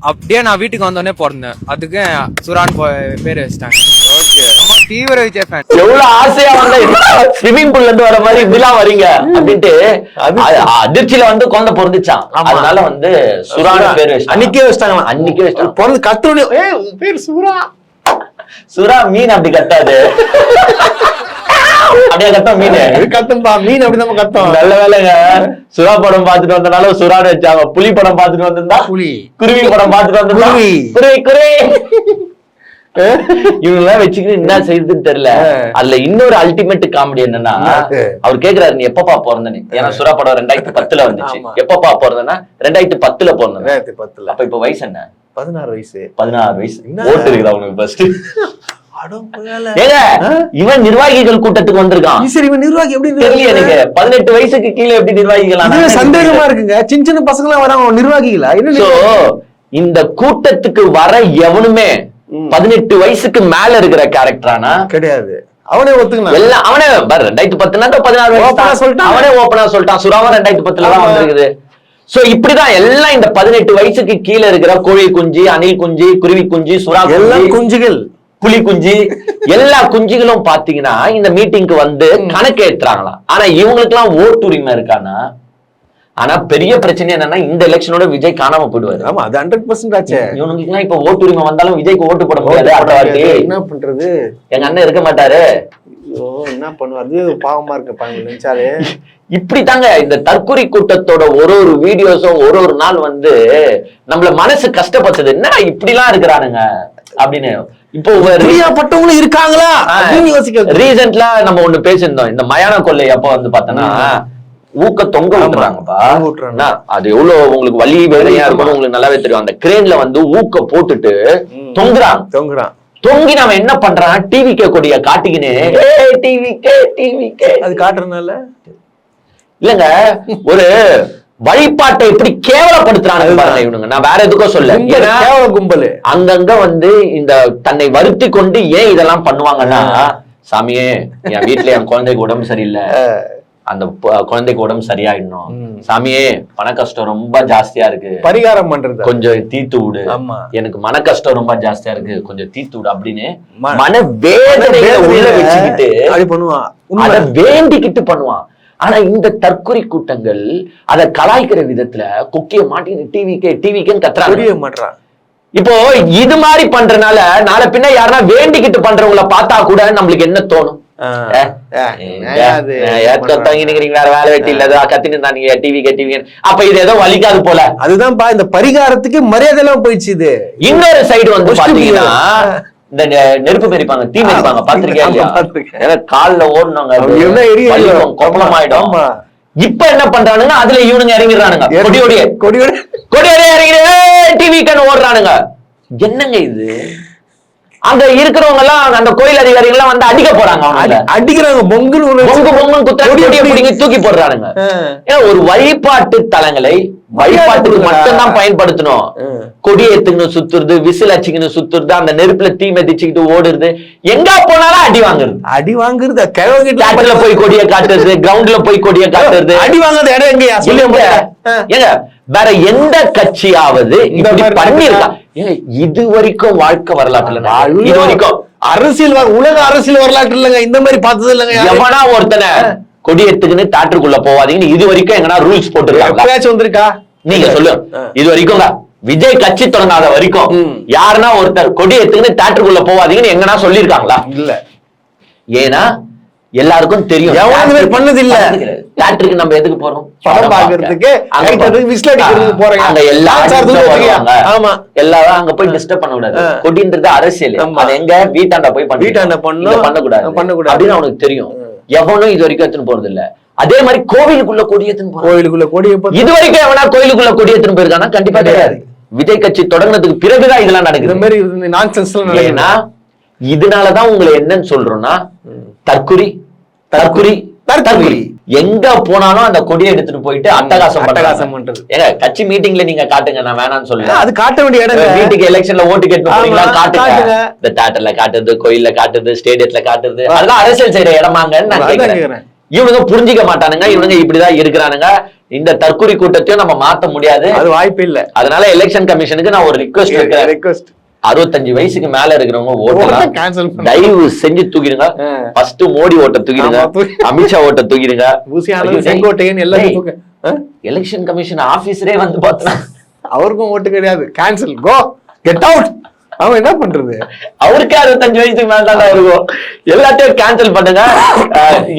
அப்படியே நான் வீட்டுக்கு வந்தோடனே பிறந்தேன், அதுக்கு சுரான்னு பேரு வச்சிட்டாங்க. தீவிர விஜய் ஃபேன். எவ்வளவு ஆசையா வந்த ஸ்விமிங் பூல்ல இருந்து வர மாதிரி இப்படிலாம் வரீங்க அப்படின்ட்டு அதிர்ச்சியில வந்து குழந்தை பிறந்துச்சான். அதனால வந்து சுரான பேரு அன்னைக்கே வச்சிட்டாங்க. அன்னைக்கே வச்சிட்டாங்க. பிறந்து கத்துனே உன் பேர் சுரா. சுறா மீன் அப்படி கத்தாது, அப்படியே கத்தம் மீன் கத்தம்பா. மீன் அப்படிதான் கத்தம். நல்ல வேலைங்க, சுறா படம் பாத்துட்டு வந்தனால சுறான்னு வச்சாங்க. புலி படம் பாத்துட்டு வந்திருந்தா புலி, குருவி படம் பாத்துட்டு வந்திருந்தா குருவி. இவங்க வச்சுக்கிட்டு என்ன செய்யுதுன்னு தெரியல. அதுல இன்னொரு அல்டிமேட் காமெடி என்னன்னா, அவர் கேக்குறாரு நீ எப்பப்பா பிறந்தனு. ஏன்னா சுறா படம் 2010 வந்துச்சு. எப்பப்பா பிறந்தனா 2010 பிறந்தேன். 2010. அப்ப இப்ப வயசு என்ன? 16 வயசு. 16 வயசு. ஓட்டு இருக்குதா உனக்கு ஃபர்ஸ்ட்? இவன் நிர்வாகிகள் கூட்டத்துக்கு வந்திருக்கான். இவன் நிர்வாகி எப்படி தெரியல எனக்கு. 18 வயசுக்கு கீழே எப்படி நிர்வாகிகள்? சந்தேகமா இருக்குங்க. சின்ன பசங்க எல்லாம் வராங்க நிர்வாகிகளா? இந்த கூட்டத்துக்கு வர எவனுமே 18 வயசுக்கு மேல இருக்கிற கேரக்டரானா கிடையாது. அவனே ஒத்துக்கணும் எல்லாம். அவனே 2010 16 வயசு அவனே ஓப்பனா சொல்லிட்டான். சுறாவும் 2010 தான் வந்திருக்குது. சோ இப்படிதான் எல்லாம் இந்த 18 வயசுக்கு கீழே இருக்கிற கோழி குஞ்சு, அணில் குஞ்சு, குருவி குஞ்சு, சுறா குஞ்சுகள், புலி குஞ்சு, எல்லா குஞ்சுகளும் பாத்தீங்கன்னா இந்த மீட்டிங்க்கு வந்து கணக்கு ஏத்துறாங்களாம். ஆனா இவங்களுக்கு எல்லாம் ஓட்டுரிமை இருக்கானா? ஆனா பெரிய பிரச்சனை என்னன்னா இந்த எலெக்ஷனோட விஜய் காணாம போயிடுவாரு. ஆமா, அது 100% ஆச்சு. இவனுக்கு எல்லாம் இப்ப ஓட்டுரிமை வந்தாலும் விஜய்க்கு ஓட்டு போட முடியாது. என்ன பண்றது? எங்க அண்ணன் இருக்க மாட்டாரு. என்ன பண்ணுவாரு? பாவமா இருக்கு நினைச்சாலே. இப்படித்தாங்க இந்த தற்கொலை கூட்டத்தோட ஒரு வீடியோஸும் ஒரு நாள் வந்து நம்மள மனசு கஷ்டப்பட்டது. என்ன இப்படி எல்லாம் இருக்கிறானுங்க அப்படின்னு. இப்போ பட்டவங்களும் இருக்காங்களா? ரீசென்ட்லா நம்ம ஒண்ணு பேசியிருந்தோம். இந்த மயான கொள்ளை அப்ப வந்து பார்த்தோன்னா ஊக்க தொங்க விட்டுறாங்கப்பா. அது எவ்வளவு உங்களுக்கு வலி வேலையா இருக்கும் உங்களுக்கு நல்லாவே தெரியும். அந்த கிரேன்ல வந்து ஊக்க போட்டுட்டு தொங்குறான். தொங்கி நாம என்ன பண்றான், டிவி கொடிய காட்டிக்கினே அது காட்டுறதுனால இல்லங்க, ஒரு வழிபாட்டை எப்படி கேவலப்படுத்துறாங்க பாருங்க இவனுங்க. நான் வேற எதுக்கும் சொல்ல, கும்பல் அங்கங்க வந்து இந்த தன்னை வருத்தி கொண்டு ஏன் இதெல்லாம் பண்ணுவாங்கன்னா, சாமியே என் வீட்டுல என் குழந்தைக்கு உடம்பு சரியில்லை, அந்த குழந்தைக்கு உடம்பு சரியாயிடணும், சாமியே பண கஷ்டம் ரொம்ப ஜாஸ்தியா இருக்கு, பரிகாரம் பண்றது கொஞ்சம் தீர்த்து விடு, எனக்கு மன கஷ்டம் ரொம்ப ஜாஸ்தியா இருக்கு கொஞ்சம் தீர்த்து விடு அப்படின்னு மன வேதனைகளை உள்ள வச்சுக்கிட்டு பண்ணுவான். அதை வேண்டிக்கிட்டு பண்ணுவான். ஆனா இந்த தற்கொலை கூட்டங்கள் அதை கலாய்க்கிற விதத்துல கொக்கிய மாட்டி டிவிக்கேன்னு கத்துறாங்க மாட்டான். இப்போ இது மாதிரி பண்றதுனால நாளை பின்ன யாருன்னா வேண்டிக்கிட்டு பண்றவங்கள பார்த்தா கூட நம்மளுக்கு என்ன தோணும்? வேற வேலை வெட்டி இல்ல கத்தின்னு டிவி அப்ப இது ஏதோ வலிக்காது போல. அதுதான்ப்பா இந்த பரிகாரத்துக்கு மரியாதை எல்லாம் போயிடுச்சு. இது இன்னொரு சைடு வந்து பாத்தீங்கன்னா இந்த நெருப்பு மெரிப்பாங்க, தீ மெரிப்பாங்க, பாத்திருக்கேன். கால்ல ஓடணுங்க கொப்பளமாயிடும். இப்ப என்ன பண்றானுங்க, அதுல இவனுங்க இறங்கிடுறானுங்க, கொடியோட இறங்கி டிவி கண்ணு ஓடுறானுங்க. என்னங்க இது? அங்க இருக்கிறவங்க எல்லாம் அந்த கோயில் அதிகாரிகள் எல்லாம் வந்து அடிக்க போறாங்க, அடிக்கிறாங்க, பொங்கு தூக்கி போடுறானுங்க. ஒரு வழிபாட்டு தலங்களை வழிபாட்டுக்கு மட்டும்தான் பயன்படுத்தணும். கொடியேத்துக்குன்னு சுத்துறது, விசில் அடிச்சுக்கின்னு சுத்துறது, அந்த நெருப்புல தீ மெதிச்சுக்கிட்டு ஓடுறது, எங்க போனாலும் அடி வாங்குறது. தேட்டர்ல போய் கொடியை காட்டுறது, கிரவுண்ட்ல போய் கொடியை காட்டுறது, அடி வாங்குறது இடம் எங்கயா? ஏங்க வேற எந்த கட்சியாவது இப்படி பண்ணிருக்கா? இது வரைக்கும் வாழ்க்கை வரலாற்றுல இது வரைக்கும் அரசியல் உலக அரசியல் வரலாற்று இல்லங்க இந்த மாதிரி பார்த்தது இல்லங்க. எவனா ஒருத்தனை கொடியேத்துக்குன்னு தேட்டருக்குள்ள போவாதீங்கன்னு இது வரைக்கும் எங்கன்னா ரூல்ஸ் போட்டுருக்காங்க வந்திருக்கா? நீங்க சொல்லுங்க. இது வரைக்கும் விஜய் கட்சி தொடங்காத வரைக்கும் யாருன்னா ஒருத்தர் கொடியேத்துக்குன்னு தேட்டருக்குள்ள போவாதீங்கன்னு எங்கன்னா சொல்லிருக்காங்களா? இல்ல. ஏன்னா எல்லாருக்கும் தெரியும் பண்ணது இல்ல. தியேட்டருக்கு நம்ம எதுக்கு போறோம்? படம் பாக்குறதுக்கு, விசில் அடிக்கிறதுக்கு போறோம். அங்க எல்லாரும் அங்க போய் டிஸ்டர்ப் பண்ண கூடாது. கொடின்றது அரசியல். அது எங்க வீட்டாண்ட போய் பண்ணக்கூடாது அப்படின்னு அவனுக்கு தெரியும். எவனும் இது வரைக்கும் எடுத்துன்னு போறது இல்ல. அதே மாதிரி கோவிலுக்குள்ள கொடியேத்துன்னு இது வரைக்கும் எவனா கோயிலுக்குள்ள கொடியேத்துன்னு போயிருக்கானா? கண்டிப்பா கிடையாது. விஜய் கட்சி தொடங்கினதுக்கு பிறகுதான் இதெல்லாம் நடக்குது. ஏன்னா இதனாலதான் உங்களை என்னன்னு சொல்றோம்னா, தற்குறி எங்க போனாலும் அந்த கொடியை எடுத்துட்டு போயிட்டு அட்டகாசம் பண்றது. ஏங்க கட்சி மீட்டிங்ல நீங்க காட்டுங்க, நான் வேணாம்னு சொல்லுங்க. அது காட்ட வேண்டிய இடம். வீட்டுக்கு எலெக்ஷன்ல ஓட்டு கேட்டு போறீங்களா? காட்டுங்க. இந்த தியேட்டர்ல காட்டுறது, கோயில்ல காட்டுறது, ஸ்டேடியத்துல காட்டுறது, அதெல்லாம் அரசியல் செய்யற இடமாங்கன்னு நான் கேக்குறேன். இவனுங்க புரிஞ்சுக்க மாட்டானுங்க. இவனுங்க இப்படிதான் இருக்கிறானுங்க. இந்த தற்கொலை கூட்டத்தையும் நம்ம மாத்த முடியாது, அது வாய்ப்பு இல்ல. அதனால எலெக்ஷன் கமிஷனுக்கு நான் ஒரு ரிக்வெஸ்ட் வைக்கிறேன். 65 வயசுக்கு மேல இருக்கிறவங்க ஓட்டலாம் தயவு செஞ்சு தூக்கிடுங்க. ஃபர்ஸ்ட் மோடி ஓட்ட தூக்கிடுங்க, அமித்ஷா ஓட்ட தூக்கிடுங்க, எலெக்ஷன் கமிஷன் ஆபீசரே வந்து பார்த்தா அவருக்கும் ஓட்டு கிடையாது. Cancel, go get out. அவன் என்ன பண்றது? அவருக்கு 65 வயசுக்கு மேலதான் இருக்கும். எல்லாத்தையும் கேன்சல் பண்ணுங்க.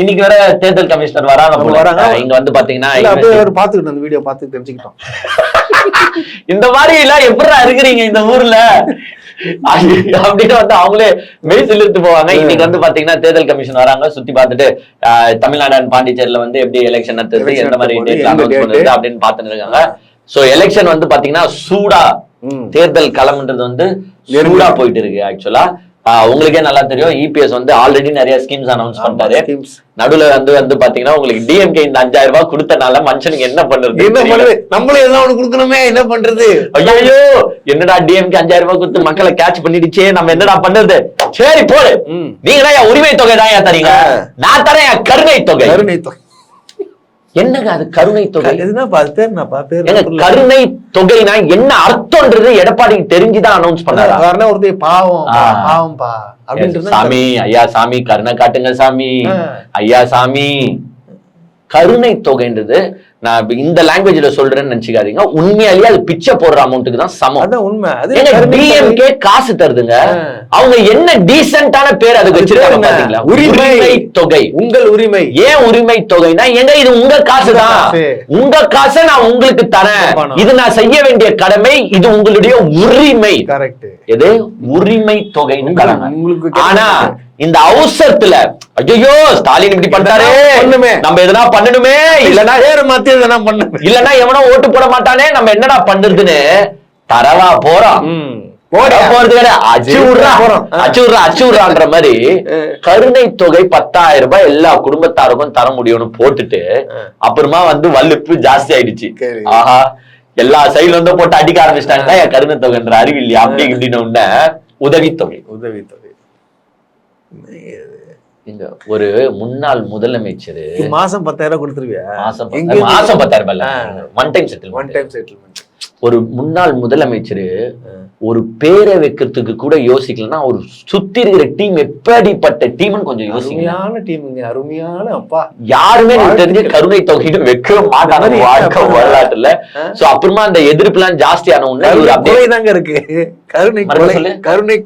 இன்னைக்கு வர தேர்தல் கமிஷனர் வராங்க. இங்க வந்து பாத்தீங்கன்னா பாத்துக்கிட்டோம், அந்த வீடியோ பாத்து தெரிஞ்சுக்கிட்டோம். இந்த மாதிரி எல்லாம் எப்படி இருக்கிறீங்க இந்த ஊர்ல அப்படின்னு வந்து அவங்களே மெய் சிலிர்த்து போவாங்க. இன்னைக்கு வந்து பாத்தீங்கன்னா தேர்தல் கமிஷன் வராங்க, சுத்தி பார்த்துட்டு தமிழ்நாடு அண்ட் பாண்டிச்சேரியில வந்து எப்படி எலெக்ஷன் நடத்துறது, எந்த மாதிரி டேட் அனௌன்ஸ் பண்ணுறது அப்படின்னு பாத்துட்டு இருக்காங்க. சோ எலெக்ஷன் வந்து பாத்தீங்கன்னா சூடா, தேர்தல் களம்ன்றது வந்து சூடா போயிட்டு இருக்கு. ஆக்சுவலா உங்களுக்கே நல்லா தெரியும், இபிஎஸ் வந்து ஆல்ரெடி நிறைய ஸ்கீம்ஸ் அனௌன்ஸ் பண்ணிட்டாரு. நடுவுல வந்து பாத்தீங்கன்னா உங்களுக்கு டிஎம்கே இந்த 5000 ரூபாய் கொடுத்தனால மனுஷனுக்கு என்ன பண்றது, நம்மளும் ஏதாவது ஒண்ணு கொடுக்கணுமே, என்ன பண்றது? ஐயோ என்னடா டிஎம்கே 5000 ரூபாய் கொடுத்து மக்களை கேட்ச் பண்ணிடுச்சே, நம்ம என்னடா பண்றது? சரி போடு, நீங்க உரிமை தொகை தான் தரீங்க, நான் தரேன் கருணை தொகை. என்னங்க அது கருணை தொகை? கருணை தொகைனா என்ன அர்த்தம்ன்றது எடப்பாடிக்கு தெரிஞ்சுதான் அனௌன்ஸ் பண்ணாரு. சாமி ஐயா, சாமி கருணை காட்டுங்க சாமி, ஐயா சாமி. கருணை தொகைன்றது நான் இந்த லாங்குவேஜ்ல சொல்றேன்னு நினைச்சுக்காதீங்க, உண்மையாலேயே அது பிச்சை போடுற அமௌண்ட்டுக்கு தான் சமம். உண்மை. டிஎம்கே காசு தருதுங்க, அவங்க என்ன டீசென்டான பேர் அதுக்கு வச்சிருக்காங்க பாத்தீங்களா? உரிமை தொகை, உங்கள் உரிமை. ஏன் உரிமை தொகைனா, எங்க இது உங்க காசு தான், உங்க காசை நான் உங்களுக்கு தரேன், இது நான் செய்ய வேண்டிய கடமை, இது உங்களுடைய உரிமை. எது உரிமை தொகைன்னு தராங்க. ஆனா இந்த அவசரத்துல ஐயோ ஸ்டாலின் இப்படி பண்றாரு, நம்ம எதனா பண்ணணுமே, இல்லன்னா இல்லன்னா எவனோ ஓட்டு போட மாட்டானே, நம்ம என்னடா பண்றதுன்னு தரவா போறோம். அச்சுடுறான்ற மாதிரி கருணை தொகை 10,000 ரூபாய் எல்லா குடும்பத்தாருக்கும் தர முடியும்னு போட்டுட்டு அப்புறமா வந்து வலுப்பு ஜாஸ்தி ஆயிடுச்சு. ஆஹா, எல்லா சைடுல வந்து போட்டு அடிக்க ஆரம்பிச்சிட்டாங்கன்னா என் கருணை தொகைன்ற அறிவு இல்லையா அப்படி இப்படின்னு உதவித்தொகை. ஒரு முன்னாள் முதலமைச்சர் மாசம் 10,000 கொடுத்துருவியா? மாசம் 10,000 ஒன் டைம் செட்டில்மெண்ட். ஒரு முன்னாள் முதலமைச்சர் ஒரு பேரை வைக்கிறதுக்கு கூட யோசிக்கலன்னா ஒரு சுத்தி இருக்கிற டீம் எப்படிப்பட்ட டீம்னு கொஞ்சம் யோசிக்கணும். அருமையான டீமுங்க, அருமையான அப்பா. யாருமே எனக்கு தெரிஞ்ச கருணை தொகைன்னு வைக்க மாட்டாங்க வாழ்க்கை வரலாற்றுல. சோ அப்புறமா அந்த எதிர்ப்பு எல்லாம் ஜாஸ்தியான உடனே தாங்க இருக்கு. கருணை கொலைதான், கருணை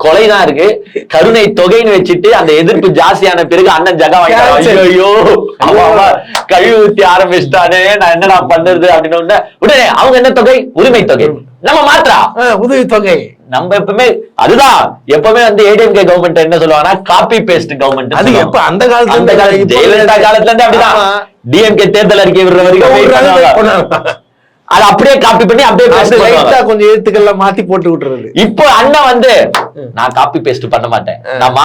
கொலைதான் இருக்கு. கருணை தொகைன்னு வச்சுட்டு அந்த எதிர்ப்பு ஜாஸ்தியான பிறகு அண்ணன் ஜகா வாங்கிட்டாங்க. ஐயோ கழிவு ஊத்தி ஆரம்பிச்சிட்டானே, நான் என்னடா பண்றது அப்படின்னு உடனே அவங்க என்ன தொகை, உரிமை தொகை நம்ம மாற்றா உதவி தொகை. நம்ம எப்பவுமே அதுதான் எப்பவுமே வந்து ஏடிஎம்கே கவர்மெண்ட் என்ன சொல்லுவாங்கன்னா காப்பி பேஸ்ட் கவர்மெண்ட். அது எப்ப அந்த காலத்துல ஜெயலலிதா காலத்துல இருந்து அப்படிதான். டிஎம்கே தேர்தல் அறிக்கை விடுற வரைக்கும் அது அப்படியே காப்பி பண்ணி அப்படியே கொஞ்சம் எழுத்துக்கள்லாம் மாத்தி போட்டு விட்டுறது. இப்போ அண்ணன் வந்து நான் காப்பி பேஸ்ட் பண்ண மாட்டேன், நான்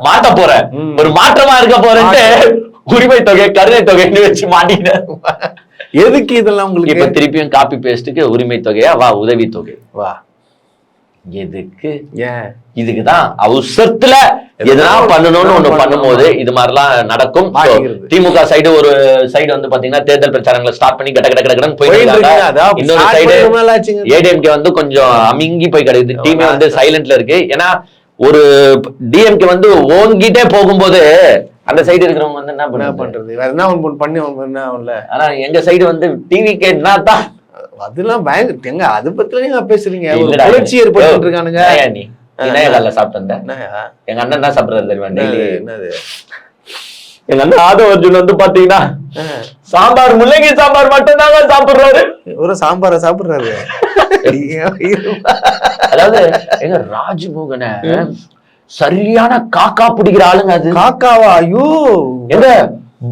மாத்த போறேன், ஒரு மாற்றமா இருக்க போறேன்ட்டு உரிமை தொகை கருணை தொகைன்னு வச்சு மாட்டிக்கிட்டேன். எதுக்கு இதெல்லாம் உங்களுக்கு? இப்ப திருப்பியும் காப்பி பேஸ்டுக்கு உரிமை தொகையா வா, உதவி தொகை வா. எதுக்கு? இதுக்குதான் அவசரத்துல எதனா பண்ணணும்னு ஒண்ணு பண்ணும்போது இது மாதிரிலாம் நடக்கும். திமுக சைடு ஒரு சைடு வந்து பாத்தீங்கன்னா தேர்தல் பிரச்சாரங்களை ஸ்டார்ட் பண்ணி கட கட கடன்னு போயிட்டு, இன்னொரு சைடு ஏடிஎம்கே வந்து கொஞ்சம் அமிங்கி போய் கிடைக்குது. டீமே வந்து சைலண்ட்ல இருக்கு. ஏன்னா ஒரு டிஎம்கே வந்து ஓங்கிட்டே போகும்போது அந்த சைடு இருக்கிறவங்க வந்து என்ன பண்றது, வேற என்ன பண்ணி என்ன. ஆனா எங்க சைடு வந்து டிவி கேட்னா தான் அதெல்லாம் பயங்கர எங்க அதை பத்தி நீங்க பேசுறீங்க. புரட்சி ஏற்பட்டு இருக்கானுங்க. நீ இணையகால சாப்பிட்டு வந்த எங்க அண்ணன் தான் சாப்பிடுறது தெரியுமா? என்னது எங்க அண்ணன் ஆதவ அர்ஜுன் வந்து பாத்தீங்கன்னா சாம்பார் முள்ளங்கி சாம்பார் மட்டும் தாங்க சாப்பிடுறாரு. ஒரு சாம்பார சாப்பிடுறாரு. அதாவது எங்க ராஜ்மோகனை சரியான காக்கா பிடிக்கிற ஆளுங்க. அது காக்காவா? ஐயோ எங்க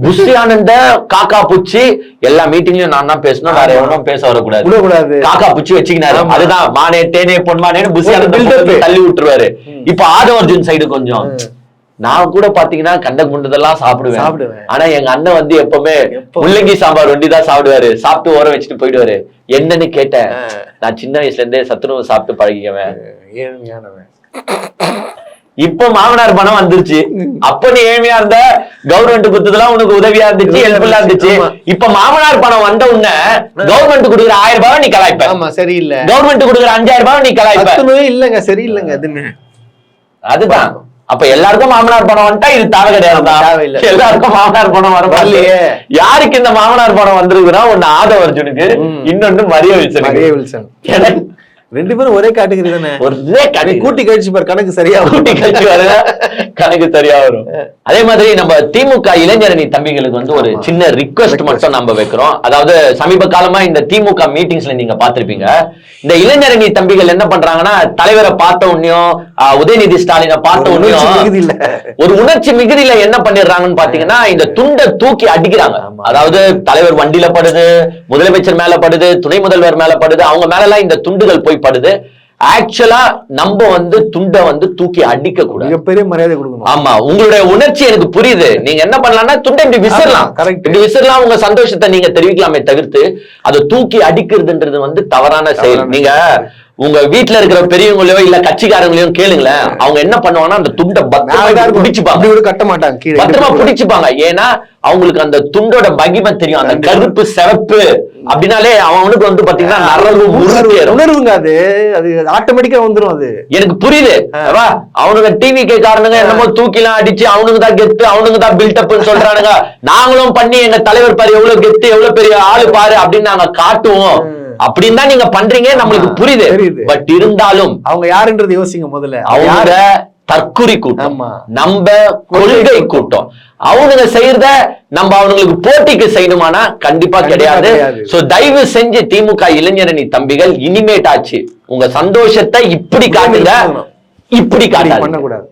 புஷி ஆனந்த காக்கா பூச்சி எல்லா மீட்டிங்லயும் நான் தான் பேசணும், வேற எவனும் பேச வரக்கூடாது. காக்கா பூச்சி வச்சுக்கினாரு. அதுதான் மானே தேனே பொன்மானேன்னு புஷி ஆனந்த தள்ளி விட்டுருவாரு. இப்ப ஆதவ அர்ஜுன் சைடு கொஞ்சம் நான் கூட பாத்தீங்கன்னா கண்ட குண்டதெல்லாம் சாப்பிடுவேன். ஆனா எங்க அண்ணன் வந்து எப்பவுமே முள்ளங்கி சாம்பார் ஒண்டிதான் சாப்பிடுவாரு. சாப்பிட்டு ஓர வச்சுட்டு போயிடுவாரு. என்னன்னு கேட்டேன். நான் சின்ன வயசுல இருந்தே சத்துணவு சாப்பிட்டு பழகிக்கவேன். இப்ப மாமனார் பணம் வந்துருச்சு. அப்ப நீ ஏழ்மையா இருந்த, கவர்மெண்ட் கொடுத்ததெல்லாம் உனக்கு உதவியா இருந்துச்சு, ஹெல்ப்ஃபுல்லா இருந்துச்சு. இப்ப மாமனார் பணம் வந்த உடனே கவர்மெண்ட் கொடுக்குற 1000 ரூபாய் நீ கலாய்ப்ப. ஆமா சரியில்லை. கவர்மெண்ட் கொடுக்குற 5000 ரூபாய் நீ கலாய்ப்ப. இல்லங்க சரியில்லைங்க எதுவுமே. அதுதான் அப்ப எல்லாருக்கும் மாமனார் பணம் வந்துட்டா இது தேவை கிடையாது. எல்லாருக்கும் மாமனார் பணம் வர யாருக்கு இந்த மாமனார் பணம் வந்திருக்குன்னா ஒண்ணு ஆதவ அர்ஜுனுக்கு, இன்னொன்னு மரிய வில்சன். ரெண்டு பேரும் ஒரே கேட்டகரி தானே. ஒரே கூட்டி கழிச்சு பாரு, கணக்கு சரியா கூட்டி கழிச்சு வர கணக்கு சரியா வரும். அதே மாதிரி நம்ம திமுக இளைஞரணி தம்பிகளுக்கு வந்து ஒரு சின்ன ரிக்வெஸ்ட் மட்டும் நம்ம வைக்கிறோம். அதாவது சமீப காலமா இந்த திமுக மீட்டிங்ஸ்ல நீங்க பாத்திருப்பீங்க, இந்த இளைஞரணி தம்பிகள் என்ன பண்றாங்கன்னா தலைவரை பார்த்த உடனேயும் உதயநிதி ஸ்டாலினை பார்த்த உடனேயும் ஒரு உணர்ச்சி மிகுதியில என்ன பண்ணிடுறாங்கன்னு பாத்தீங்கன்னா இந்த துண்டை தூக்கி அடிக்கிறாங்க. அதாவது தலைவர் வண்டியில படுது, முதலமைச்சர் மேல படுது, துணை முதல்வர் மேல படுது, அவங்க மேல எல்லாம் இந்த துண்டுகள் போய் படுது. ஆக்சுவலா நம்ம வந்து துண்டை வந்து தூக்கி அடிக்க கூடாது, மிகப்பெரிய மரியாதை கொடுக்கணும். ஆமா, உங்களுடைய உணர்ச்சி எனக்கு புரியுது. நீங்க என்ன பண்ணலாம்னா துண்டை இப்படி விசிறலாம், இப்படி விசிறலாம், உங்க சந்தோஷத்தை நீங்க தெரிவிக்கலாமே தவிர்த்து அதை தூக்கி அடிக்கிறதுன்றது வந்து தவறான செயல். நீங்க உங்க வீட்டுல இருக்கிற பெரியவங்களையோ இல்ல கட்சிக்காரங்களையோ கேளுங்களேன், அவங்க என்ன பண்ணுவாங்கன்னா அந்த துண்டை பத்திரமா பிடிச்சுப்பாங்க, கட்ட மாட்டாங்க, பத்திரமா பிடிச்சுப்பாங்க. ஏன்னா அவங்களுக்கு அந்த துண்டோட மகிமை தெரியும். அந்த கருப்பு சிவப்பு அப்படின்னாலே அவனுக்கு வந்து பாத்தீங்கன்னா நரம்பு உணர்வுங்க, அது அது ஆட்டோமேட்டிக்கா வந்துரும். அது எனக்கு புரியுது. அவனுங்க டிவி காரணங்க என்னமோ தூக்கிலாம் அடிச்சு அவனுக்கு தான் கெத்து, அவனுக்கு தான் பில்டப்னு சொல்றானுங்க. நாங்களும் பண்ணி எங்க தலைவர் பாரு எவ்வளவு கெத்து, எவ்வளவு பெரிய ஆளு பாரு அப்படின்னு நாங்க காட்டுவோம். அப்படின்னு தான் நீங்க பண்றீங்க, நம்மளுக்கு புரியுது. பட் இருந்தாலும் அவங்க யாருன்றது யோசிங்க முதல்ல. அவங்க தற்குறி கூட்டம், நம்ம கொள்கை கூட்டம். அவனுங்க செய்யறத நம்ம அவங்களுக்கு போட்டிக்கு செய்யணுமானா கண்டிப்பா கிடையாது. சோ தயவு செஞ்சு திமுக இளைஞரணி தம்பிகள் இனிமேட்டாச்சு உங்க சந்தோஷத்தை இப்படி காட்டுங்க, இப்படி காட்டுங்க. பண்ணக்கூடாது.